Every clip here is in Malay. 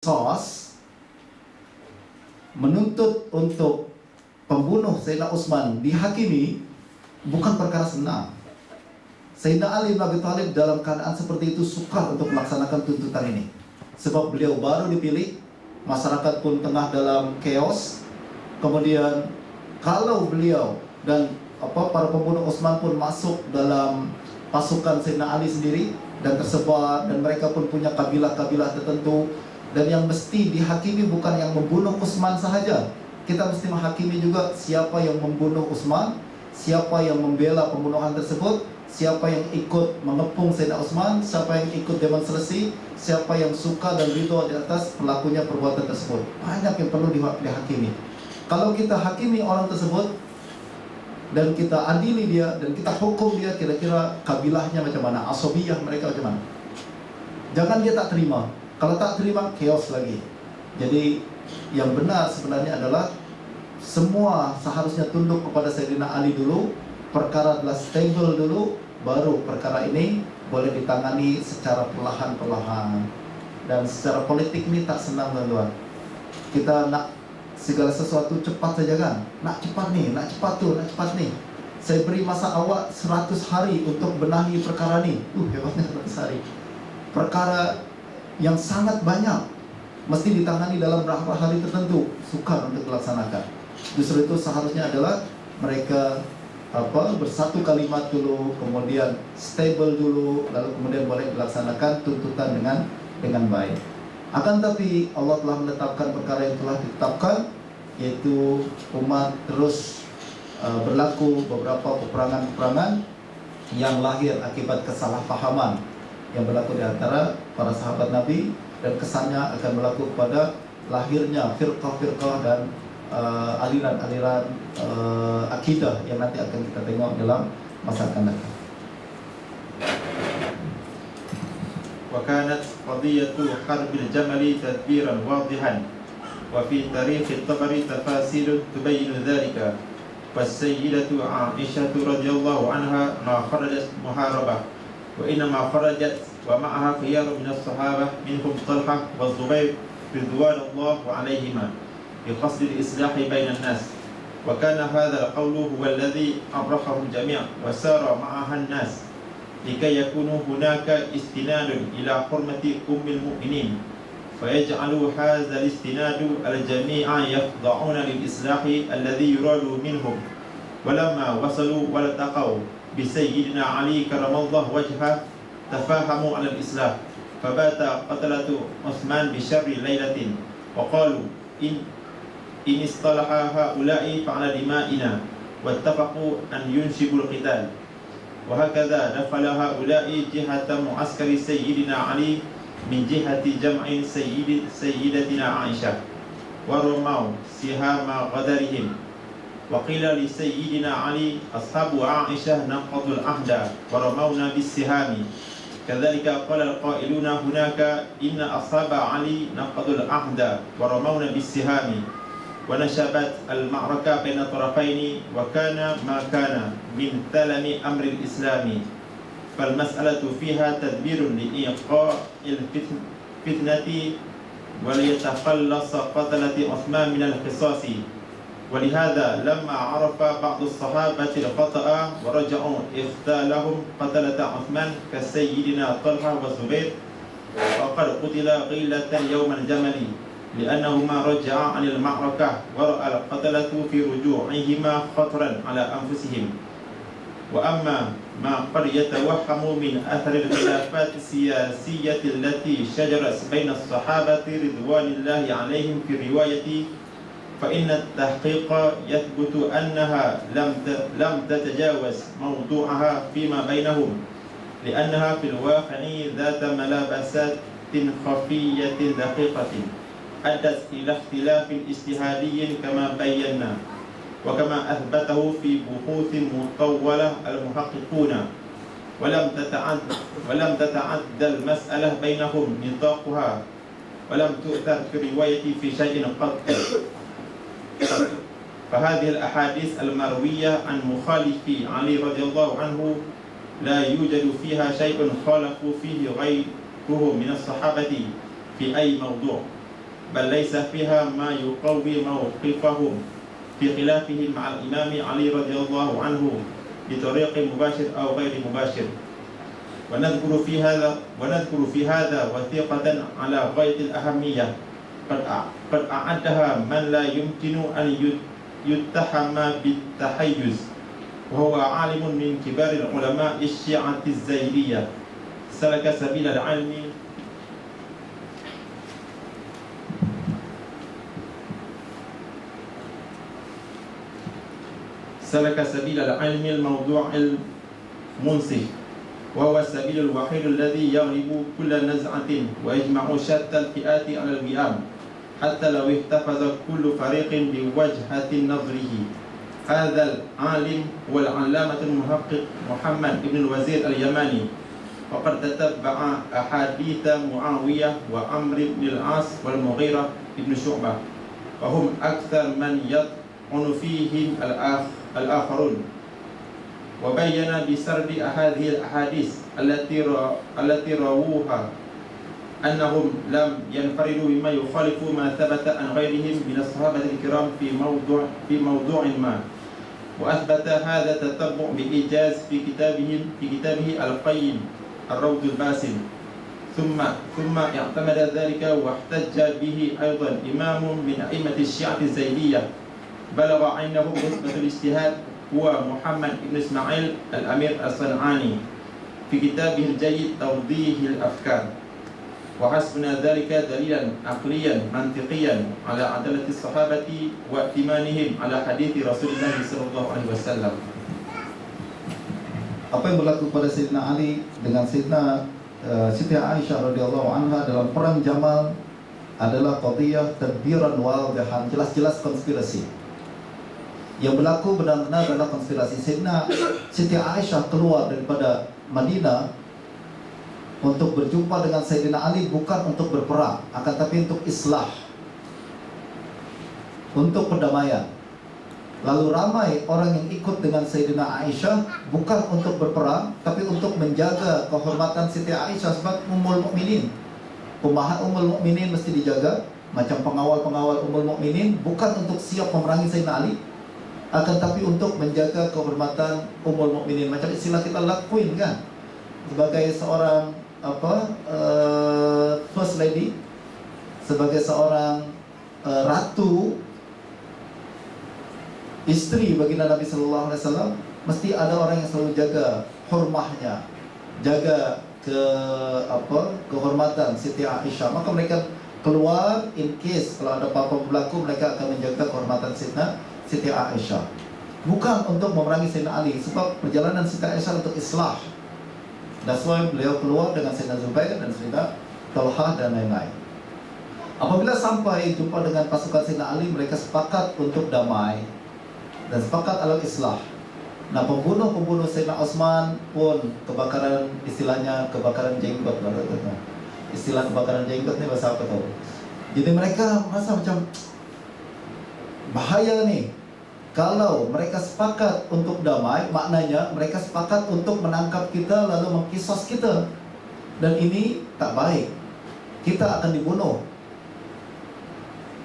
Sos menuntut untuk pembunuh Sayyidina Utsman dihakimi bukan perkara senang. Sayyidina Ali bin Abi Thalib dalam keadaan seperti itu sukar untuk melaksanakan tuntutan ini, sebab beliau baru dipilih, masyarakat pun tengah dalam chaos. Kemudian kalau beliau dan para pembunuh Utsman pun masuk dalam pasukan Sayyidina Ali sendiri dan tersebar, dan mereka pun punya kabilah-kabilah tertentu. Dan yang mesti dihakimi bukan yang membunuh Utsman sahaja. Kita mesti menghakimi juga siapa yang membunuh Utsman, siapa yang membela pembunuhan tersebut, siapa yang ikut mengepung Sayyidina Utsman, siapa yang ikut demonstrasi, siapa yang suka dan ridho di atas pelakunya perbuatan tersebut. Banyak yang perlu dihakimi. Kalau kita hakimi orang tersebut dan kita adili dia dan kita hukum dia, kira-kira kabilahnya macam mana, asabiyah mereka macam mana. Jangan dia tak terima. Kalau tak terima, chaos lagi. Jadi yang benar sebenarnya adalah semua seharusnya tunduk kepada Sayyidina Ali dulu. Perkara adalah stable dulu, baru perkara ini boleh ditangani secara perlahan-perlahan. Dan secara politik ini tak senang, teman-teman. Kita nak segala sesuatu cepat saja kan. Nak cepat nih, nak cepat tuh, nak cepat nih. Saya beri masa awak 100 hari untuk benahi perkara ni. Hebatnya 100 hari. Perkara yang sangat banyak mesti ditangani dalam beberapa hari tertentu, sukar untuk dilaksanakan. Justru itu seharusnya adalah mereka bersatu kalimat dulu, kemudian stable dulu, lalu kemudian boleh dilaksanakan tuntutan dengan baik. Akan tapi Allah telah menetapkan perkara yang telah ditetapkan, yaitu umat terus berlaku beberapa peperangan-peperangan yang lahir akibat kesalahpahaman yang berlaku di antara para sahabat Nabi, dan kesannya akan berlaku kepada lahirnya firqah-firqah dan aliran-aliran akidah yang nanti akan kita tengok dalam masa akan datang. وكانت قضية حرب الجمل تدبيرا واضحا وفي تاريخ الطبري تفاصيل تبين ذلك فالسيدة عائشة رضي الله عنها ما خرجت محاربة وإنما خرجت ومعها خيار من الصحابة منهم طلحة والزبير رضوان الله عليهما بقصد الإصلاح بين الناس وكان هذا القول هو الذي أبرحه الجميع وسار معها الناس لكي يكون هناك استناد إلى حرمة أم المؤمنين فيجعل هذا الاستناد الجميع يخضعون للإصلاح الذي يراد منهم ولما وصلوا والتقوا بسيدنا علي كرم الله وجهه تفاهموا على الإصلاح فبات قتلة عثمان بشر ليلة وقالوا إن اصطلح هؤلاء فعلى دمائنا واتفقوا أن ينشبوا القتال وهكذا دخل هؤلاء جهة معسكر سيدنا علي من جهة جمع سيدتنا عائشة ورموا سهام غدرهم وقيل لسيدنا علي أصحاب عائشة نقضوا العهد ورمونا بالسهام كذلك قال القائلون هناك إن أصحاب علي نقضوا العهد ورمونا بالسهام ونشبت المعركة بين الطرفين وكان ما كان من تلم أمر الإسلام فالمسألة فيها تدبير لإيقاع الفتنة وليتخلص قتلة عثمان من القصاص ولهذا لما عرف بعض الصحابة الخطأ ورجعوا اختالهم قتلة عثمان كسيدنا طلحة والزبير وقد قتل غيلة يوم الجمل لأنهما رجعا عن المعركة ورأى القتلة في رجوعهما خطرا على أنفسهم وأما ما قد يتوهم من أثر الخلافات السياسية التي شجرت بين الصحابة رضوان الله عليهم في الرواية فإن التحقيق يثبت أنها لم تتجاوز موضوعها فيما بينهم لأنها في الواقع ذات ملابسات خفية دقيقة أدت إلى اختلاف اجتهادي كما بينا وكما أثبته في بحوث مطولة المحققون ولم تتعدى المسألة بينهم نطاقها ولم تؤثر في الرواية في شيء قط فهذه الأحاديث المروية عن مخالف علي رضي الله عنه لا يوجد فيها شيء خالفوا فيه غيره من الصحابة في أي موضوع بل ليس فيها ما يقوي موقفهم في خلافهم مع الإمام علي رضي الله عنه بطريق مباشر أو غير مباشر. ونذكر في هذا وثيقة على غاية الأهمية قد أعدها من لا يمكن أن يتهم بالتحيز، وهو عالم من كبار العلماء الشيعة الزيدية سلك سبيل العلم الموضوع المنصف، وهو السبيل الوحيد الذي يغلب كل نزعة ويجمع شتى الفئات على الوئام، حتى لو احتفظ كل فريق بوجهة نظره. هذا العالم هو العلامة المحقق محمد بن الوزير اليماني، وقد تتبع أحاديث معاوية وعمرو بن العاص والمغيرة بن شعبة، وهم أكثر من يطعن فيهم الآخرون. وبين بسرد هذه الأحاديث التي رووها أنهم لم ينفردوا بما يخالف ما ثبت عن غيرهم من الصحابة الكرام في موضوع ما، وأثبت هذا التتبع بإيجاز في كتابه القيم الروض الباسم. ثم اعتمد ذلك واحتج به أيضا إمام من أئمة الشيعة الزيدية بلغ عنه نسبة الاجتهاد، هو محمد بن إسماعيل الأمير الصنعاني في كتابه الجيد توضيح الأفكار. وحسبنا ذلك دليلا عقليا منطقيا على عدالة الصحابة وائتمانهم على حديث رسول الله صلى الله عليه وسلم. Apa yang berlaku pada Sayyidina Ali dengan Siti Aisyah radhiyallahu anha dalam perang Jamal adalah qadiyah tadbiran wadihan, jelas-jelas konspirasi. Yang berlaku benar-benar adalah konspirasi. Siti Aisyah keluar daripada Madinah untuk berjumpa dengan Sayyidina Ali bukan untuk berperang, akan tapi untuk islah, untuk perdamaian. Lalu ramai orang yang ikut dengan Sayyidina Aisyah bukan untuk berperang, tapi untuk menjaga kehormatan Siti Aisyah sebagai Ummul Mukminin. Ummahat Ummul Mukminin mesti dijaga, macam pengawal-pengawal Ummul Mukminin, bukan untuk siap memerangi Sayyidina Ali, akan tapi untuk menjaga kehormatan Ummul Mukminin. Macam istilah kita lakuin kan, sebagai seorang first lady, sebagai seorang ratu, isteri baginda Nabi sallallahu alaihi wasallam, mesti ada orang yang selalu jaga hormahnya, jaga kehormatan Siti Aisyah. Maka mereka keluar in case kalau ada apa-apa berlaku, mereka akan menjaga kehormatan Siti Aisyah, bukan untuk memerangi Sayyidina Ali, sebab perjalanan Siti Aisyah untuk islah. That's why beliau keluar dengan Sayyidina Zubair dan Sayyidina Talhah dan lain-lain. Apabila sampai jumpa dengan pasukan Sayyidina Ali, mereka sepakat untuk damai dan sepakat alal islah. Nah, pembunuh Sayyidina Osman pun kebakaran, istilahnya kebakaran jenggot. Istilah kebakaran jenggot ni bahasa apa tahu? Jadi mereka merasa macam bahaya nih. Kalau mereka sepakat untuk damai, maknanya mereka sepakat untuk menangkap kita lalu mengkisos kita, dan ini tak baik, kita akan dibunuh.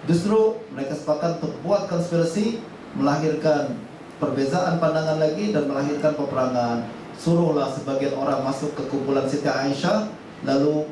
Justru mereka sepakat untuk buat konspirasi, melahirkan perbezaan pandangan lagi dan melahirkan peperangan. Suruhlah sebagian orang masuk ke kumpulan Siti Aisyah, lalu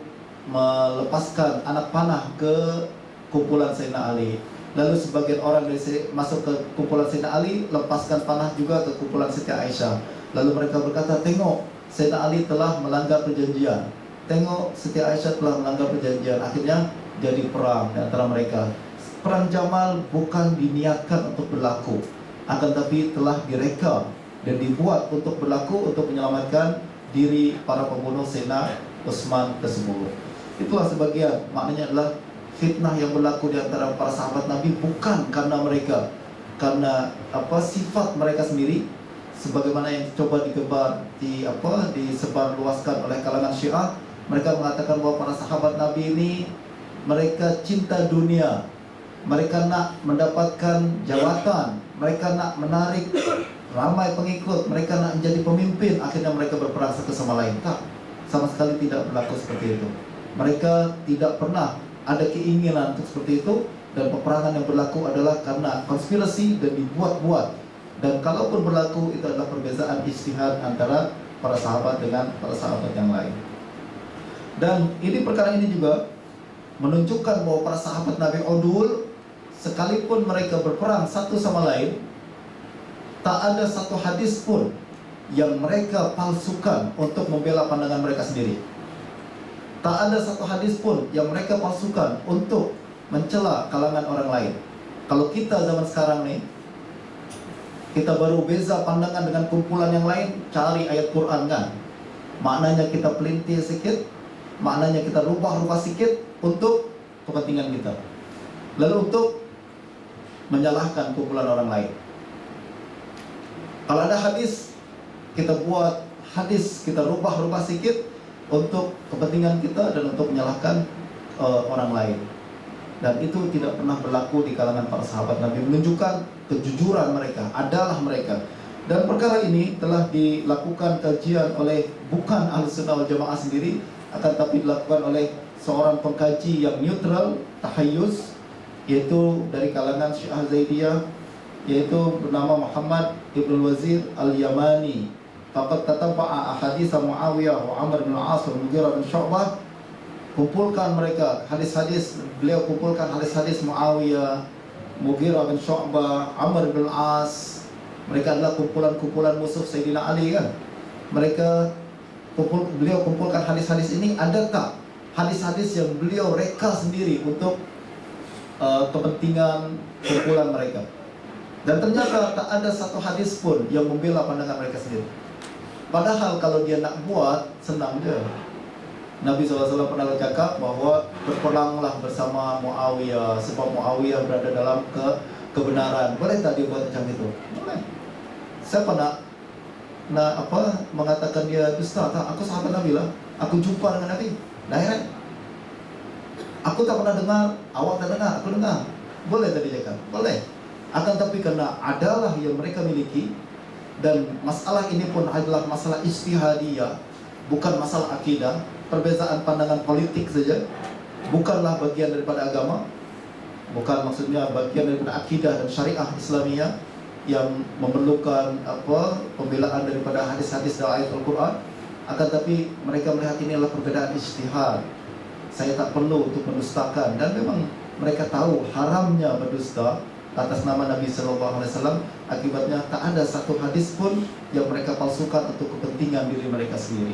melepaskan anak panah ke kumpulan Sayyidina Ali. Lalu sebagian orang masuk ke kumpulan Sayyidina Ali, lepaskan panah juga ke kumpulan Siti Aisyah. Lalu mereka berkata, tengok, Sayyidina Ali telah melanggar perjanjian, tengok, Siti Aisyah telah melanggar perjanjian. Akhirnya jadi perang di antara mereka. Perang Jamal bukan diniatkan untuk berlaku, akan tapi telah direka dan dibuat untuk berlaku untuk menyelamatkan diri para pembunuh Sayyidina Utsman tersebut. Itulah sebagian, maknanya adalah fitnah yang berlaku di antara para sahabat Nabi bukan karena mereka, karena sifat mereka sendiri, sebagaimana yang coba disebar luaskan oleh kalangan Syiah. Mereka mengatakan bahwa para sahabat Nabi ini mereka cinta dunia, mereka nak mendapatkan jawatan, mereka nak menarik ramai pengikut, mereka nak menjadi pemimpin, akhirnya mereka berperang satu sama lain. Tak, sama sekali tidak berlaku seperti itu. Mereka tidak pernah ada keinginan untuk seperti itu, dan peperangan yang berlaku adalah karena konspirasi dan dibuat-buat. Dan kalaupun berlaku, itu adalah perbezaan ijtihad antara para sahabat dengan para sahabat yang lain. Dan perkara ini juga menunjukkan bahwa para sahabat Nabi udul, sekalipun mereka berperang satu sama lain, tak ada satu hadis pun yang mereka palsukan untuk membela pandangan mereka sendiri. Tak ada satu hadis pun yang mereka palsukan untuk mencela kalangan orang lain. Kalau kita zaman sekarang nih, kita baru beza pandangan dengan kumpulan yang lain, cari ayat Quran kan, maknanya kita pelintir sedikit, maknanya kita rubah-rubah sedikit untuk kepentingan kita, lalu untuk menyalahkan kumpulan orang lain. Kalau ada hadis, kita buat hadis, kita rubah-rubah sedikit untuk kepentingan kita dan untuk menyalahkan orang lain. Dan itu tidak pernah berlaku di kalangan para sahabat Nabi, menunjukkan kejujuran mereka, adalah mereka. Dan perkara ini telah dilakukan kajian oleh bukan Ahlussunnah wal Jamaah sendiri, akan tapi dilakukan oleh seorang pengkaji yang neutral, tahayyuz, yaitu dari kalangan Syiah Zaidiyah, yaitu bernama Muhammad Ibn Wazir Al-Yamani. Faqad tatabba'a ahadits Muawiyah wa Amr bin Al-As wa Mughirah bin Syu'bah. Kumpulkan mereka hadis-hadis, beliau kumpulkan hadis-hadis Muawiyah, Mughirah bin Syu'bah, Amr bin Al-As. Mereka adalah kumpulan-kumpulan musuh Sayyidina Ali kan. Beliau kumpulkan hadis-hadis ini. Adakah hadis-hadis yang beliau reka sendiri untuk kepentingan kumpulan mereka? Dan ternyata tak ada satu hadis pun yang membela pandangan mereka sendiri. Padahal kalau dia nak buat, senang je. Nabi SAW pernah bercakap bahwa berperanglah bersama Muawiyah, sebab Muawiyah berada dalam kebenaran. Boleh tak dia buat macam itu? Boleh. Siapa nak mengatakan dia dusta? Tak, aku sahabat Nabi lah. Aku jumpa dengan Nabi direct. Aku tak pernah dengar, awak tak dengar, aku dengar. Boleh tak dia cakap? Boleh. Akan tapi karena adalah yang mereka miliki, dan masalah ini pun adalah masalah ijtihadiyah, bukan masalah akidah. Perbezaan pandangan politik saja, bukanlah bagian daripada agama, bukan maksudnya bagian daripada akidah dan syariah Islamiyah yang memerlukan pembelaan daripada hadis-hadis dan ayat Al-Quran. Akan tapi mereka melihat ini adalah perbedaan ijtihad. Saya tak perlu untuk mendustakan, dan memang mereka tahu haramnya berdusta atas nama Nabi SAW. Akibatnya tak ada satu hadis pun yang mereka palsukan untuk kepentingan diri mereka sendiri.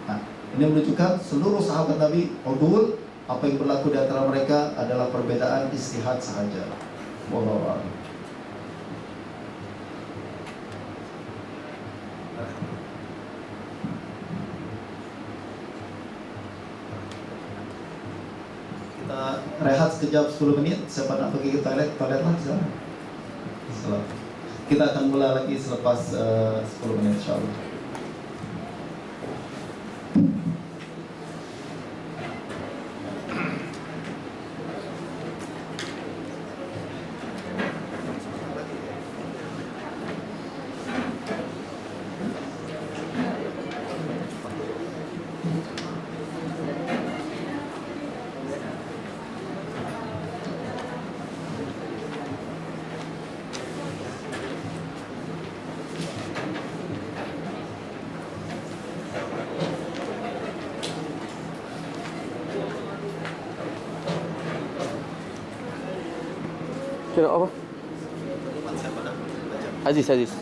Nah, ini menunjukkan seluruh sahabat Nabi udul. Apa yang berlaku di antara mereka adalah perbedaan ijtihad sahaja. Wallahu a'lam. Kita rehat sekejap 10 menit. Siapa nak pergi ke toilet, toiletlah di sana. Kita akan mulai lagi selepas 10 menit insyaAllah. Kira apa? Aziz.